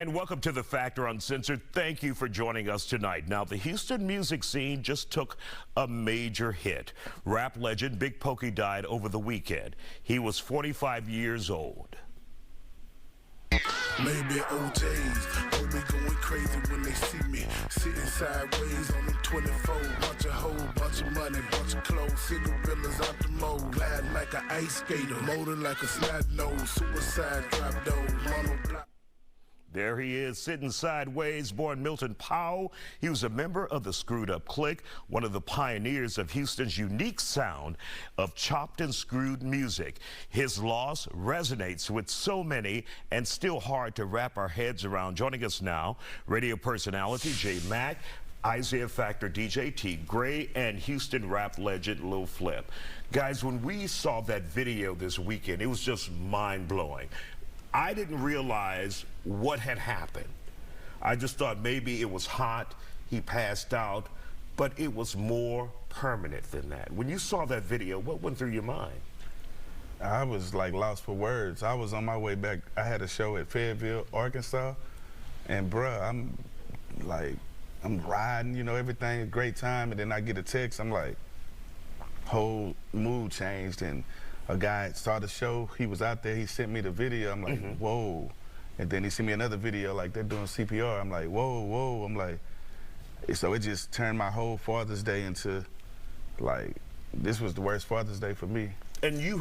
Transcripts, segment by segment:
And welcome to the Factor Uncensored. Thank you for joining us tonight. Now, the Houston music scene just took a major hit. Rap legend Big Pokey died over the weekend. He was 45 years old. Maybe OJ's hold me going crazy when they see me sitting sideways on them 24. Bunch of hoes, bunch of money, bunch of clothes, cigarillas out the mold, glide like an ice skater, motor like a snot nose, suicide drop door, monoblock. There he is, sitting sideways, born Milton Powell. He was a member of the Screwed Up Clique, one of the pioneers of Houston's unique sound of chopped and screwed music. His loss resonates with so many and still hard to wrap our heads around. Joining us now, radio personality J Mac, isiah-factor DJ T Gray, and Houston rap legend Lil Flip. Guys, when we saw that video this weekend, it was just mind-blowing. I didn't realize what had happened. I just thought maybe it was hot, he passed out, but it was more permanent than that. When you saw that video, what went through your mind? I was like lost for words. I was on my way back. I had a show at Fayetteville, Arkansas, and bruh, I'm riding, you know, everything, a great time, and then I get a text, I'm like, whole mood changed, and a guy saw the show, he was out there, he sent me the video, I'm like, whoa. And then he sent me another video, like they're doing CPR, I'm like, whoa, whoa. I'm like, so it just turned my whole Father's Day into, like, this was the worst Father's Day for me. And you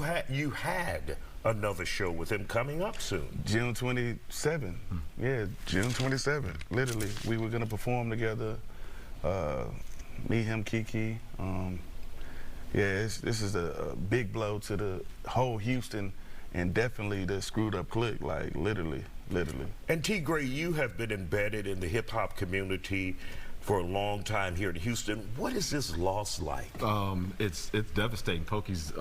had another show with him coming up soon. June 27, yeah, June 27, literally. We were gonna perform together, me, him, Kiki. Yeah, this is a big blow to the whole Houston and definitely the Screwed Up Clique, like literally. And T. Gray, you have been embedded in the hip-hop community for a long time here in Houston. What is this loss like? It's devastating. Pokey's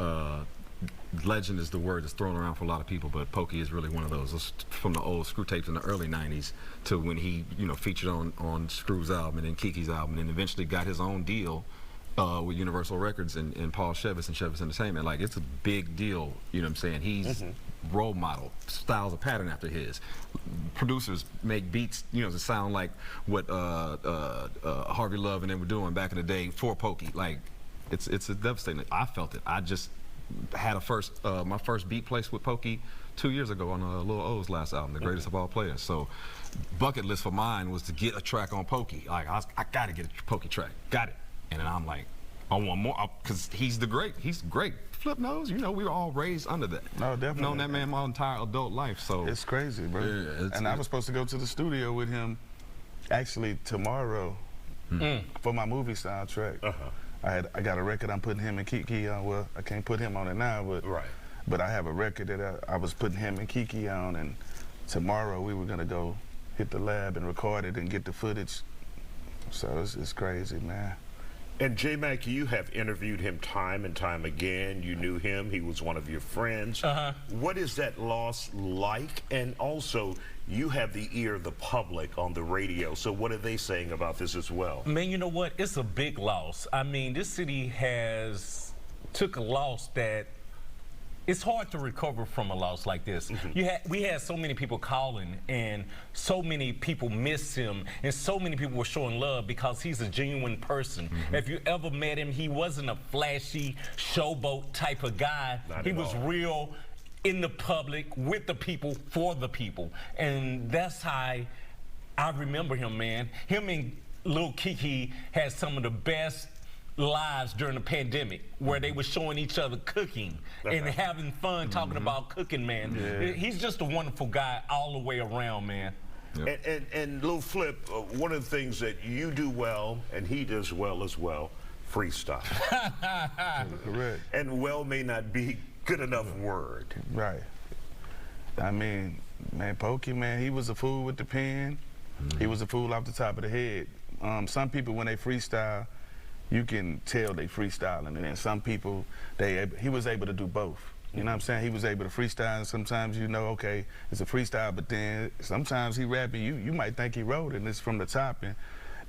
legend is the word that's thrown around for a lot of people, but Pokey is really one of those from the old Screw tapes in the early 90s to when he, you know, featured on Screw's album and then Kiki's album and eventually got his own deal with Universal Records and Paul Chevis and Chevis Entertainment. Like, it's a big deal, you know what I'm saying? He's role model, styles a pattern after his. Producers make beats, you know, to sound like what Harvey Love and they were doing back in the day for Pokey. Like, it's a devastating. I felt it. I just had my first beat placed with Pokey 2 years ago on Lil O's last album, The Greatest of All Players. So, bucket list for mine was to get a track on Pokey. Like, I gotta get a Pokey track. Got it. And then I'm like, I want more, because he's great. Flip knows, you know, we were all raised under that. No, definitely. Known that man my entire adult life, so. It's crazy, bro. Yeah, and I was supposed to go to the studio with him actually tomorrow for my movie soundtrack. I got a record I'm putting him and Kiki on. Well, I can't put him on it now, but I have a record that I was putting him and Kiki on, and tomorrow we were gonna go hit the lab and record it and get the footage. So it's crazy, man. And J Mac, you have interviewed him time and time again. You knew him. He was one of your friends. What is that loss like? And also, you have the ear of the public on the radio. So what are they saying about this as well? Man, you know what? It's a big loss. I mean, this city took a loss that it's hard to recover from a loss like this. We had so many people calling, and so many people miss him, and so many people were showing love because he's a genuine person. If you ever met him, he wasn't a flashy showboat type of guy. He was real in the public, with the people, for the people. And that's how I remember him, man. Him and Lil Kiki had some of the best lives during the pandemic, where they were showing each other cooking and having fun talking about cooking, man. He's just a wonderful guy all the way around, man. And Lil Flip, one of the things that you do well and he does well as well, freestyle. Correct. And well may not be good enough word. Right. I mean, man, Pokey, man, he was a fool with the pen. He was a fool off the top of the head. Some people, when they freestyle, you can tell they freestyling, and then some people, he was able to do both. You know what I'm saying? He was able to freestyle, and sometimes you know, okay, it's a freestyle, but then sometimes he rapping, you might think he wrote it, and it's from the top, and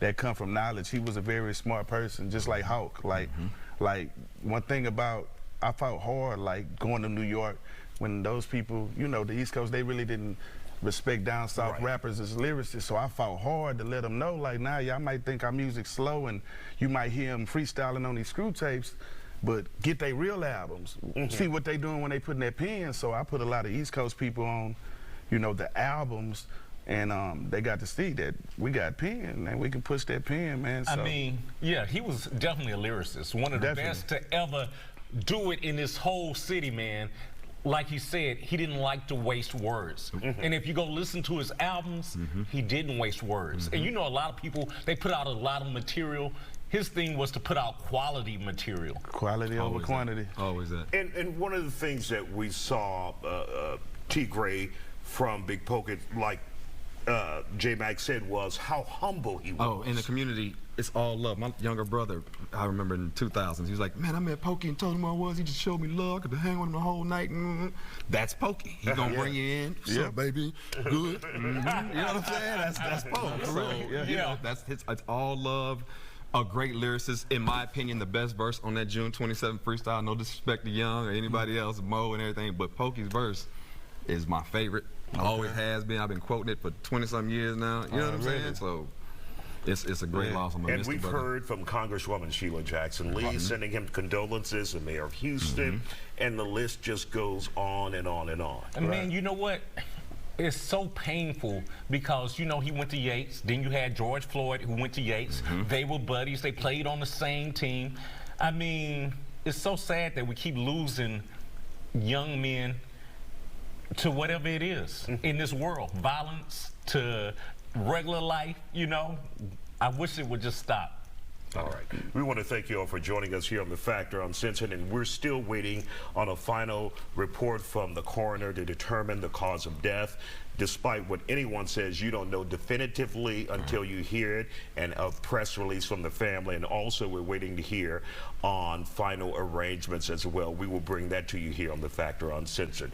that come from knowledge. He was a very smart person, just like Hawk. Like one thing about, I fought hard, like going to New York, when those people, you know, the East Coast, they really didn't respect down south Right. rappers as lyricists, so I fought hard to let them know, like, nah, y'all might think our music's slow and you might hear them freestyling on these screw tapes, but get their real albums. See what they doing when they putting their pen. So I put a lot of East Coast people on, you know, the albums, and they got to see that we got pen and we can push that pen, man. So. I mean, yeah, he was definitely a lyricist, one of the best to ever do it in this whole city, man. Like he said, he didn't like to waste words. And if you go listen to his albums, he didn't waste words. And you know, a lot of people, they put out a lot of material. His thing was to put out quality material. Quality over quantity. Always that. And one of the things that we saw, T. Gray from Big Pokey, like J. Mac said, was how humble he was. Oh, in the community, it's all love. My younger brother, I remember in the 2000s, he was like, man, I met Pokey and told him who I was. He just showed me love. I could hang with him the whole night. That's Pokey. He gonna bring you in. Yeah, baby. Good. You know what I'm saying? That's Pokey. So, you know, it's all love. A great lyricist, in my opinion, the best verse on that June 27th freestyle. No disrespect to Young or anybody else, Mo and everything, but Pokey's verse is my favorite. Always has been. I've been quoting it for 20-some years now. You know what I'm saying? So it's a great loss. I'm And we've heard from Congresswoman Sheila Jackson Lee sending him condolences, the mayor of Houston, and the list just goes on and on and on. And man, you know what? It's so painful because, you know, he went to Yates. Then you had George Floyd who went to Yates. They were buddies. They played on the same team. I mean, it's so sad that we keep losing young men to whatever it is in this world. Violence to regular life, you know. I wish it would just stop. All right. We want to thank you all for joining us here on The Factor Uncensored, and we're still waiting on a final report from the coroner to determine the cause of death. Despite what anyone says, you don't know definitively until you hear it, and a press release from the family. And also, we're waiting to hear on final arrangements as well. We will bring that to you here on The Factor Uncensored.